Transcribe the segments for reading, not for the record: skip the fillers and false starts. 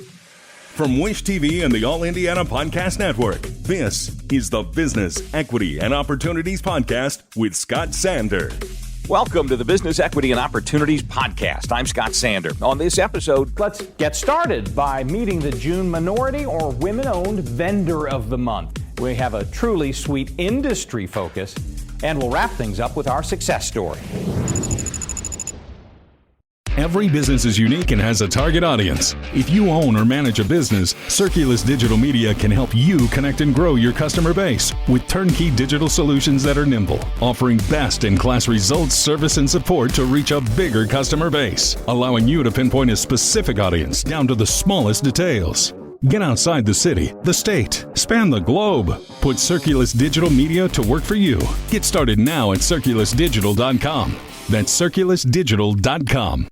From Wish TV and the All Indiana Podcast Network, this is the Business, Equity, and Opportunities Podcast with Scott Sander. Welcome to the Business, Equity, and Opportunities Podcast. I'm Scott Sander. On this episode, let's get started by meeting the June Minority or Women-Owned Vendor of the Month. We have a truly sweet industry focus, and we'll wrap things up with our success story. Every business is unique and has a target audience. If you own or manage a business, Circulus Digital Media can help you connect and grow your customer base with turnkey digital solutions that are nimble, offering best-in-class results, service, and support to reach a bigger customer base, allowing you to pinpoint a specific audience down to the smallest details. Get outside the city, the state, span the globe. Put Circulus Digital Media to work for you. Get started now at circulusdigital.com. That's circulusdigital.com.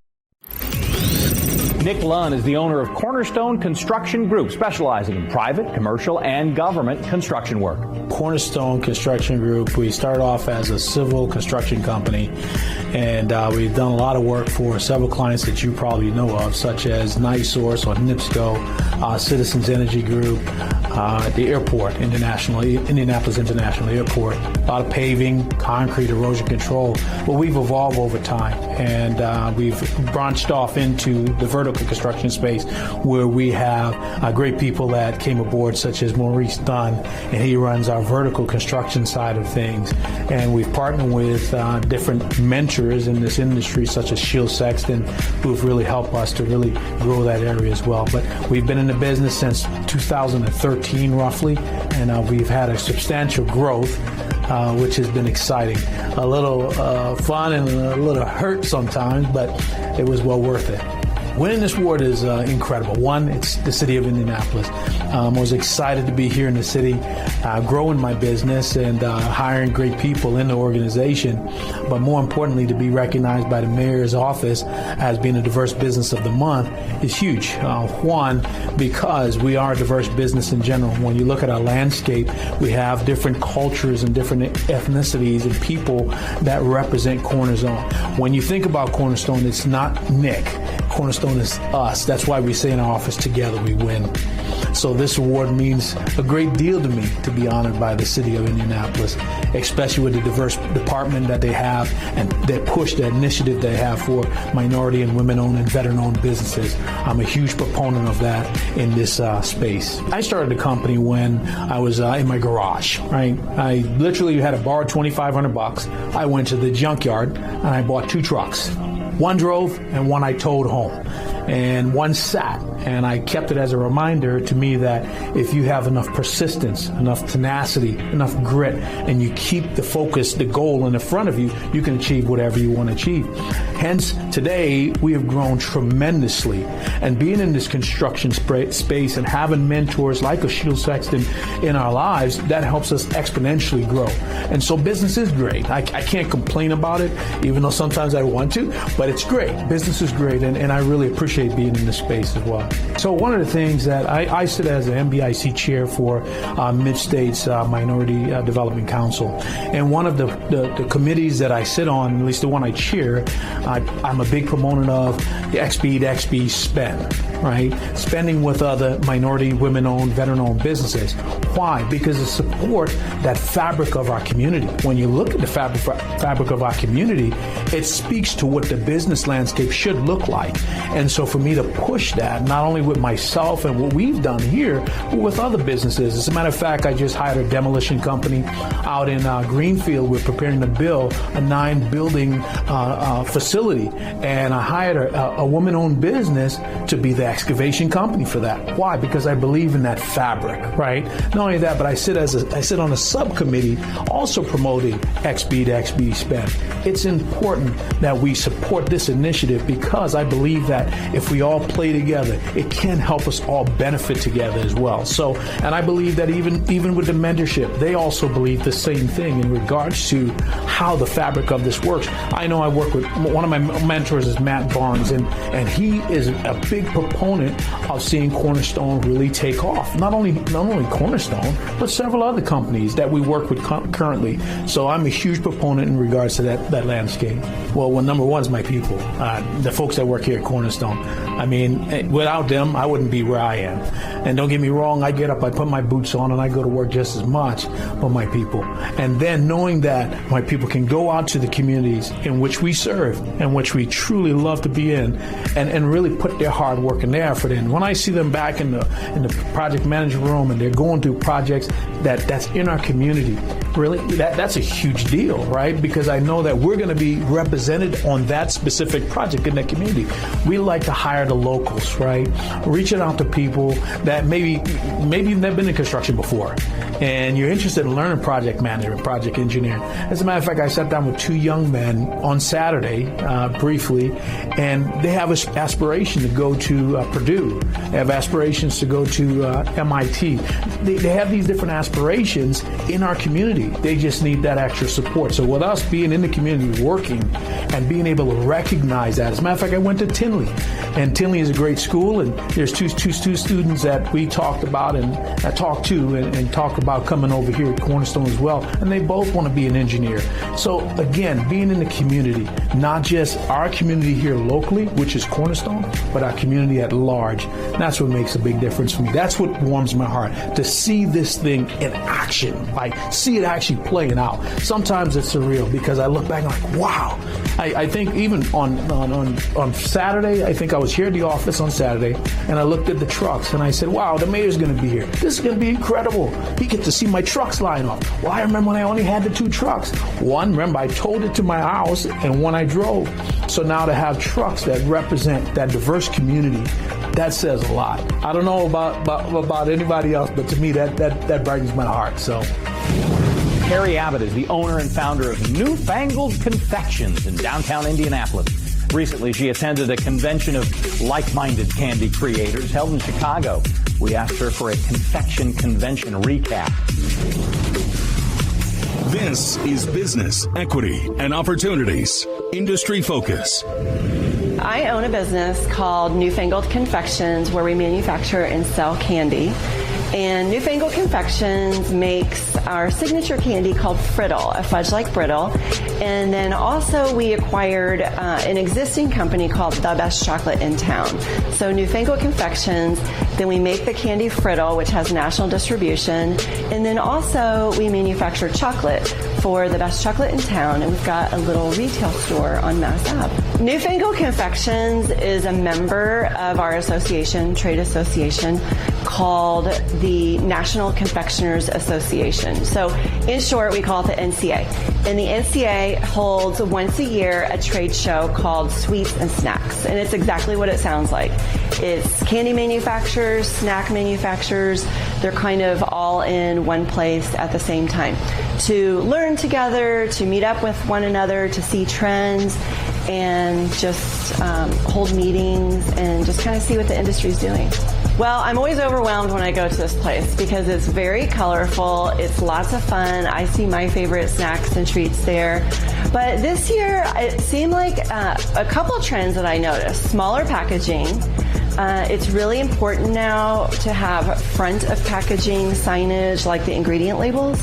Nick Lunn is the owner of Cornerstone Construction Group, specializing in private, commercial, and government construction work. Cornerstone Construction Group, we started off as a civil construction company, and we've done a lot of work for several clients that you probably know of, such as NiSource or NIPSCO, Citizens Energy Group, the airport, Indianapolis International Airport, a lot of paving, concrete, erosion control. Well, we've evolved over time, and we've branched off into the vertical construction space, where we have great people that came aboard, such as Maurice Dunn, and he runs our vertical construction side of things. And we've partnered with different mentors in this industry, such as Shield Sexton, who've really helped us to really grow that area as well. But we've been in the business since 2013, roughly, and we've had a substantial growth, which has been exciting. A little fun and a little hurt sometimes, but it was well worth it. Winning this award is incredible. One, it's the city of Indianapolis. I was excited to be here in the city, growing my business and hiring great people in the organization. But more importantly, to be recognized by the mayor's office as being a diverse business of the month is huge. One, because we are a diverse business in general. When you look at our landscape, we have different cultures and different ethnicities and people that represent Cornerstone. When you think about Cornerstone, it's not Nick. Cornerstone is us. That's why we say in our office, together we win. So this award means a great deal to me, to be honored by the city of Indianapolis, especially with the diverse department that they have and that push, the initiative they have for minority and women-owned and veteran-owned businesses. I'm a huge proponent of that in this space. I started the company when I was in my garage, right? I literally had to borrow $2,500. I went to the junkyard and I bought 2 trucks. One drove and one I towed home, and one sat, and I kept it as a reminder to me that if you have enough persistence, enough tenacity, enough grit, and you keep the focus, the goal in the front of you, you can achieve whatever you want to achieve. Hence, today, we have grown tremendously, and being in this construction space and having mentors like a Shield Sexton in our lives, that helps us exponentially grow. And so business is great. I can't complain about it, even though sometimes I want to, but it's great. Business is great, and I really appreciate being in this space as well. So one of the things that I sit as an MBIC chair for Mid-States Minority Development Council, and one of the committees that I sit on, at least the one I chair, I'm a big proponent of the XB spend, right? Spending with other minority, women-owned, veteran-owned businesses. Why? Because it supports that fabric of our community. When you look at the fabric of our community, it speaks to what the business landscape should look like. And so for me to push that, not only with myself and what we've done here, but with other businesses. As a matter of fact, I just hired a demolition company out in Greenfield. We're preparing to build a 9-building facility. And I hired a woman-owned business to be the excavation company for that. Why? Because I believe in that fabric, right? Not only that, but I sit on a subcommittee also promoting XB spend. It's important that we support this initiative because I believe that if we all play together, it can help us all benefit together as well. So, and I believe that even with the mentorship, they also believe the same thing in regards to how the fabric of this works. I know I work with, one of my mentors is Matt Barnes, and he is a big proponent of seeing Cornerstone really take off. Not only Cornerstone, but several other companies that we work with currently. So I'm a huge proponent in regards to that landscape. Well, number one is my people, the folks that work here at Cornerstone. I mean, without them, I wouldn't be where I am. And don't get me wrong, I get up, I put my boots on, and I go to work just as much for my people. And then knowing that my people can go out to the communities in which we serve, in which we truly love to be in, and really put their hard work and their effort in. When I see them back in the project management room and they're going through projects that's in our community, really, that's a huge deal, right? Because I know that we're going to be represented on that specific project in that community. We like to hire the locals, right? Reaching out to people that maybe you've never been in construction before, and you're interested in learning project management, project engineering. As a matter of fact, I sat down with 2 young men on Saturday, briefly, and they have an aspiration to go to Purdue. They have aspirations to go to MIT. They have these different aspirations in our community. They just need that extra support. So with us being in the community, working, and being able to recognize that. As a matter of fact, I went to Tinley, and Tinley is a great school, and there's two students that we talked about and I talked to and talk about coming over here at Cornerstone as well, and they both want to be an engineer. So again, being in the community, not just our community here locally, which is Cornerstone, but our community at large. That's what makes a big difference for me. That's what warms my heart, to see this thing in action, like see it actually playing out. Sometimes it's surreal because I look back and I'm like, wow. I think even on Saturday, I think I was here at the office on Saturday, and I looked at the trucks and I said, wow, the mayor's going to be here. This is going to be incredible. He gets to see my trucks line up. Well, I remember when I only had the 2 trucks. One, remember, I towed it to my house, and one I drove. So now to have trucks that represent that diverse community, that says a lot. I don't know about anybody else, but to me, that brightens my heart. So. Carrie Abbott is the owner and founder of Newfangled Confections in downtown Indianapolis. Recently, she attended a convention of like-minded candy creators held in Chicago. We asked her for a confection convention recap. This is Business, Equity, and Opportunities. Industry Focus. I own a business called Newfangled Confections, where we manufacture and sell candy. And Newfangled Confections makes our signature candy called Friddle, a fudge-like brittle. And then also we acquired an existing company called The Best Chocolate in Town. So Newfangled Confections, then we make the candy Friddle, which has national distribution. And then also we manufacture chocolate for The Best Chocolate in Town. And we've got a little retail store on Mass Ave. Newfangled Confections is a member of our association, trade association, called the National Confectioners Association. So in short, we call it the NCA. And the NCA holds once a year a trade show called Sweets and Snacks. And it's exactly what it sounds like. It's candy manufacturers, snack manufacturers. They're kind of all in one place at the same time to learn together, to meet up with one another, to see trends, and just hold meetings and just kind of see what the industry's doing. Well, I'm always overwhelmed when I go to this place because it's very colorful. It's lots of fun. I see my favorite snacks and treats there. But this year, it seemed like a couple trends that I noticed. Smaller packaging. It's really important now to have front of packaging signage like the ingredient labels.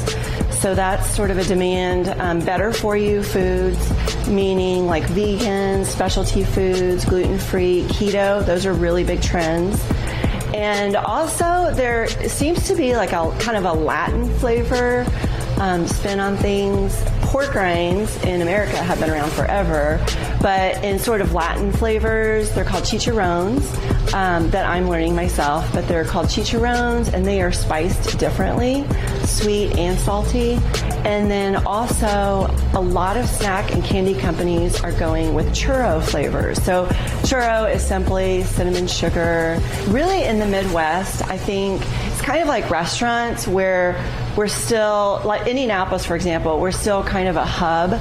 So that's sort of a demand. Better for you foods, meaning like vegan, specialty foods, gluten-free, keto. Those are really big trends. And also there seems to be like a kind of a Latin flavor spin on things. Pork rinds in America have been around forever, but in sort of Latin flavors, they're called chicharrones, that I'm learning myself, but they're called chicharrones, and they are spiced differently, sweet and salty. And then also a lot of snack and candy companies are going with churro flavors. So churro is simply cinnamon sugar. Really in the Midwest, I think it's kind of like restaurants where we're still, like Indianapolis, for example, we're still kind of a hub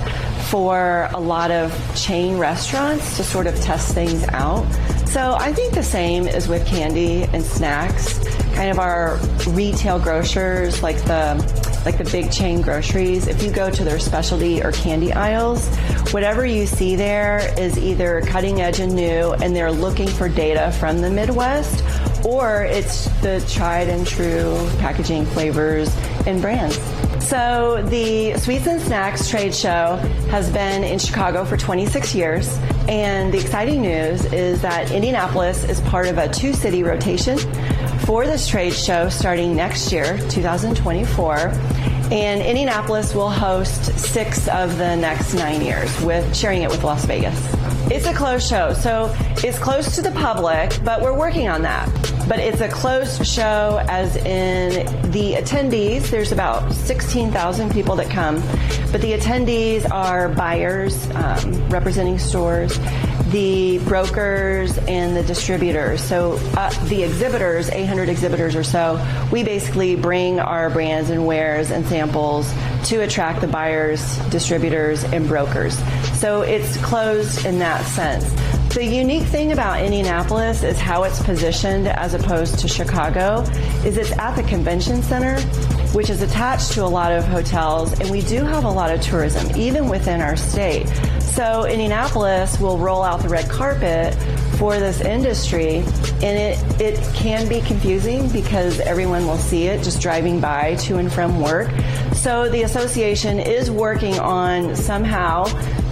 for a lot of chain restaurants to sort of test things out. So I think the same is with candy and snacks. Kind of our retail grocers, like the big chain groceries, if you go to their specialty or candy aisles, whatever you see there is either cutting edge and new, and they're looking for data from the Midwest, or it's the tried and true packaging, flavors, and brands. So the Sweets and Snacks trade show has been in Chicago for 26 years, and the exciting news is that Indianapolis is part of a 2-city rotation for this trade show starting next year, 2024. And Indianapolis will host 6 of the next 9 years, with sharing it with Las Vegas. It's a closed show, so it's closed to the public, but we're working on that. But it's a closed show as in the attendees. There's about 16,000 people that come, but the attendees are buyers representing stores, the brokers, and the distributors. So the exhibitors, 800 exhibitors or so, we basically bring our brands and wares and samples to attract the buyers, distributors, and brokers. So it's closed in that sense. The unique thing about Indianapolis is how it's positioned as opposed to Chicago is it's at the convention center, which is attached to a lot of hotels, and we do have a lot of tourism, even within our state. So Indianapolis will roll out the red carpet for this industry, and it can be confusing because everyone will see it just driving by to and from work. So the association is working on somehow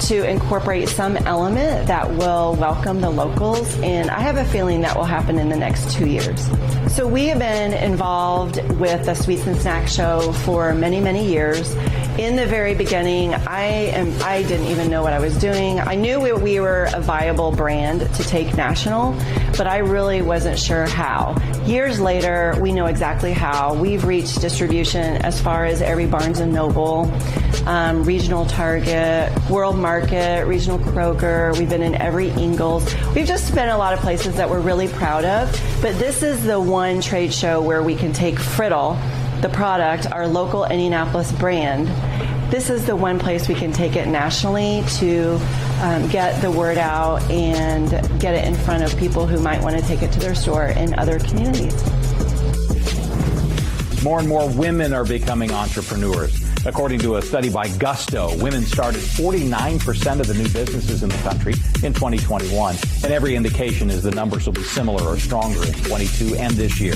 to incorporate some element that will welcome the locals, and I have a feeling that will happen in the next 2 years. So we have been involved with the Sweets and Snacks show for many, many years. In the very beginning, I didn't even know what I was doing. I knew we were a viable brand to take national, but I really wasn't sure how. Years later, we know exactly how. We've reached distribution as far as every Barnes & Noble, regional Target, World Market, regional Kroger. We've been in every Ingles. We've just been in a lot of places that we're really proud of, but this is the one trade show where we can take Friddle, the product, our local Indianapolis brand. This is the one place we can take it nationally to get the word out and get it in front of people who might want to take it to their store in other communities. More and more women are becoming entrepreneurs. According to a study by Gusto, women started 49% of the new businesses in the country in 2021, and every indication is the numbers will be similar or stronger in 22 and this year.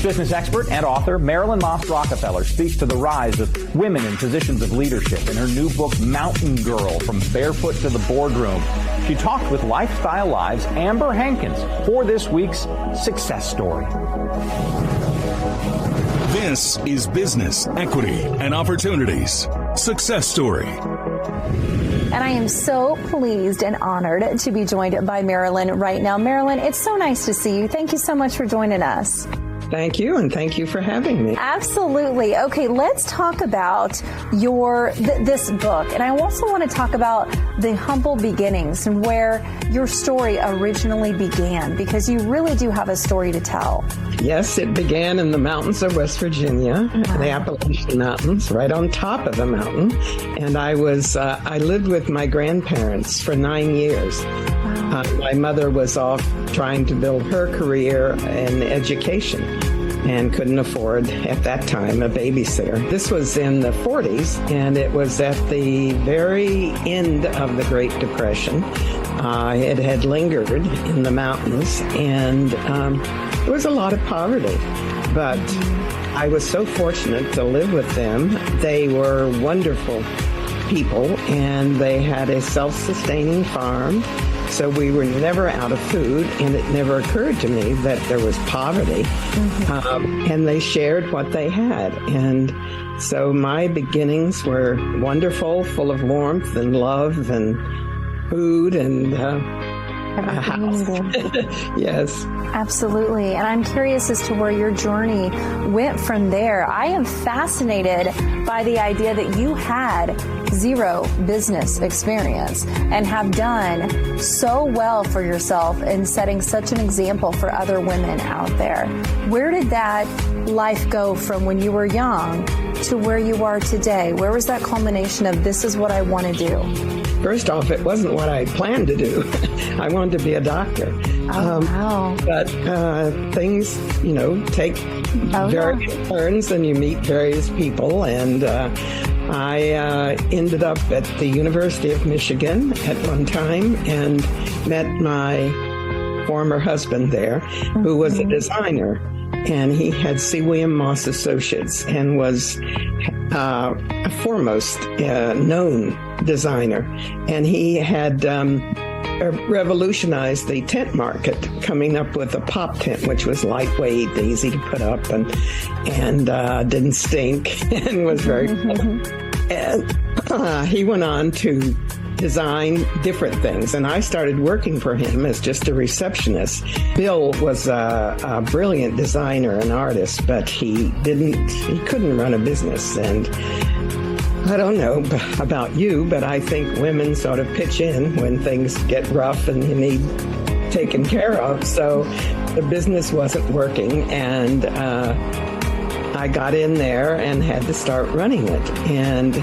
Business expert and author Marilyn Rockefeller speaks to the rise of women in positions of leadership in her new book, Mountain Girl, From Barefoot to the Boardroom. She talked with Lifestyle Live's Amber Hankins for this week's success story. This is Business, Equity, and Opportunities Success Story. And I am so pleased and honored to be joined by Marilyn right now. Marilyn, it's so nice to see you. Thank you so much for joining us. Thank you, and thank you for having me. Absolutely. Okay, let's talk about this book. And I also want to talk about the humble beginnings and where your story originally began, because you really do have a story to tell. Yes, it began in the mountains of West Virginia, the Appalachian Mountains, right on top of the mountain. And I lived with my grandparents for 9 years. My mother was off trying to build her career in education and couldn't afford, at that time, a babysitter. This was in the 40s, and it was at the very end of the Great Depression. It had lingered in the mountains, and there was a lot of poverty. But I was so fortunate to live with them. They were wonderful people, and they had a self-sustaining farm. So we were never out of food, and it never occurred to me that there was poverty. And they shared what they had. And so my beginnings were wonderful, full of warmth and love and food and a house. Yes. Absolutely. And I'm curious as to where your journey went from there. I am fascinated by the idea that you had zero business experience and have done so well for yourself in setting such an example for other women out there. Where did that life go from when you were young to where you are today? Where was that culmination of this is what I want to do? First off, it wasn't what I planned to do. I wanted to be a doctor. Wow. But things, take various turns, and you meet various people. And I ended up at the University of Michigan at one time and met my former husband there, who was a designer. And he had C. William Moss Associates and was a foremost known designer. And he had revolutionized the tent market, coming up with a pop tent, which was lightweight, easy to put up, and didn't stink, and was very fun. And he went on to design different things, and I started working for him as just a receptionist. Bill was a brilliant designer and artist, but he couldn't run a business. And I don't know about you, but I think women sort of pitch in when things get rough and you need taken care of. So the business wasn't working, and I got in there and had to start running it. And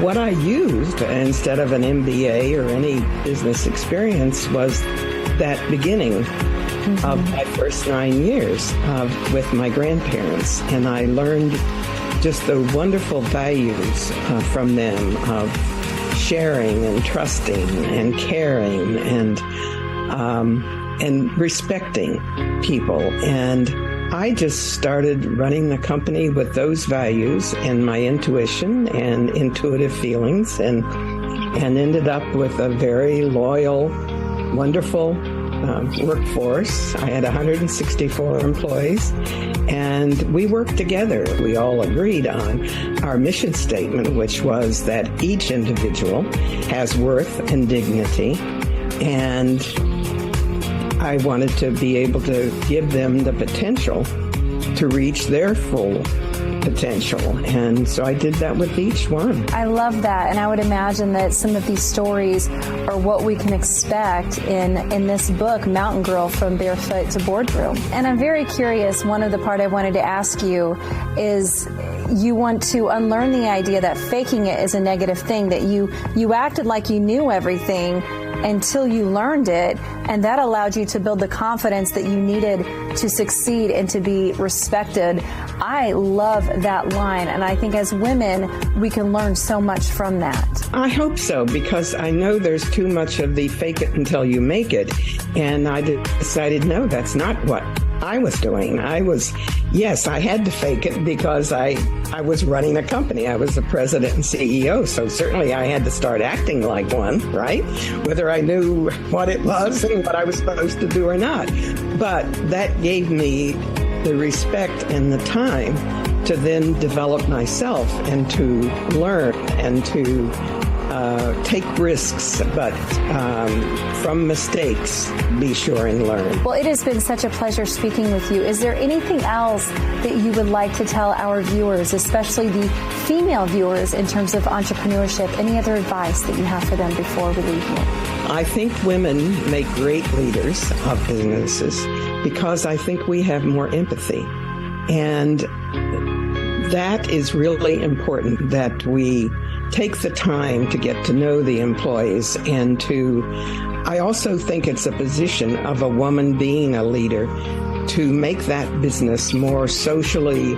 what I used instead of an MBA or any business experience was that beginning of my first 9 years with my grandparents. And I learned just the wonderful values from them of sharing and trusting and caring and respecting people. And I just started running the company with those values and my intuition and intuitive feelings, and ended up with a very loyal, wonderful workforce. I had 164 employees, and we worked together. We all agreed on our mission statement, which was that each individual has worth and dignity, and I wanted to be able to give them the potential to reach their full potential. And so I did that with each one. I love that. And I would imagine that some of these stories are what we can expect in this book, Mountain Girl, From Barefoot to Boardroom. And I'm very curious, one of the part I wanted to ask you is you want to unlearn the idea that faking it is a negative thing, that you acted like you knew everything until you learned it, and that allowed you to build the confidence that you needed to succeed and to be respected. I love that line, and I think as women, we can learn so much from that. I hope so, because I know there's too much of the fake it until you make it, and I decided, no, that's not what I was doing. I had to fake it because I was running a company. I was the president and CEO, so certainly I had to start acting like one, right? Whether I knew what it was and what I was supposed to do or not. But that gave me the respect and the time to then develop myself and to learn and to take risks, but from mistakes, be sure and learn. Well, it has been such a pleasure speaking with you. Is there anything else that you would like to tell our viewers, especially the female viewers, in terms of entrepreneurship? Any other advice that you have for them before we leave here? I think women make great leaders of businesses because I think we have more empathy. And that is really important, that we take the time to get to know the employees, and I also think it's a position of a woman being a leader to make that business more socially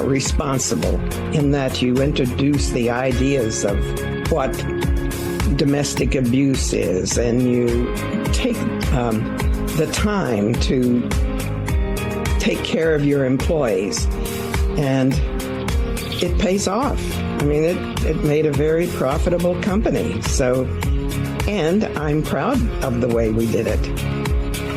responsible, in that you introduce the ideas of what domestic abuse is, and you take the time to take care of your employees, and it pays off. I mean, it made a very profitable company. So, and I'm proud of the way we did it.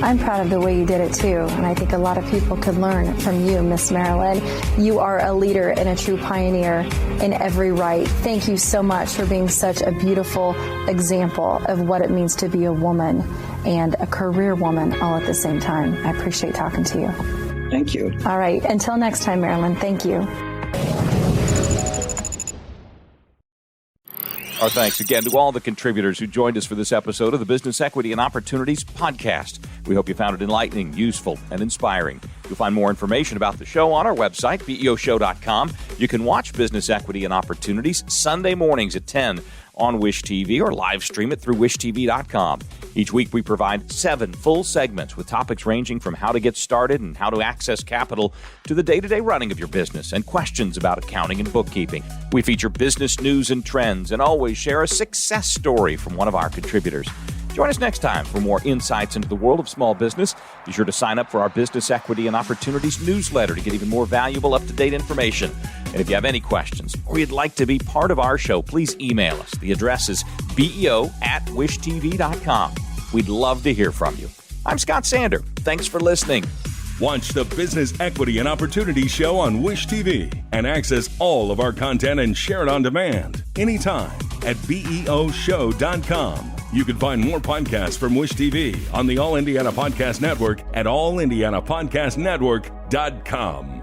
I'm proud of the way you did it too, and I think a lot of people could learn from you, Miss Marilyn. You are a leader and a true pioneer in every right. Thank you so much for being such a beautiful example of what it means to be a woman and a career woman all at the same time. I appreciate talking to you. Thank you. All right. Until next time, Marilyn, thank you. Our thanks again to all the contributors who joined us for this episode of the Business Equity and Opportunities podcast. We hope you found it enlightening, useful, and inspiring. You'll find more information about the show on our website, BEOshow.com. You can watch Business Equity and Opportunities Sunday mornings at 10 on Wish TV, or live stream it through wishtv.com. Each week we provide 7 full segments with topics ranging from how to get started and how to access capital to the day-to-day running of your business and questions about accounting and bookkeeping. We feature business news and trends and always share a success story from one of our contributors. Join Join us next time for more insights into the world of small business. Be sure to sign up for our Business Equity and Opportunities newsletter to get even more valuable, up-to-date information. And if you have any questions or you'd like to be part of our show, please email us. The address is BEO@wishtv.com. We'd love to hear from you. I'm Scott Sander. Thanks for listening. Watch the Business Equity and Opportunity Show on Wish TV and access all of our content and share it on demand anytime at BEOshow.com. You can find more podcasts from Wish TV on the All Indiana Podcast Network at allindianapodcastnetwork.com.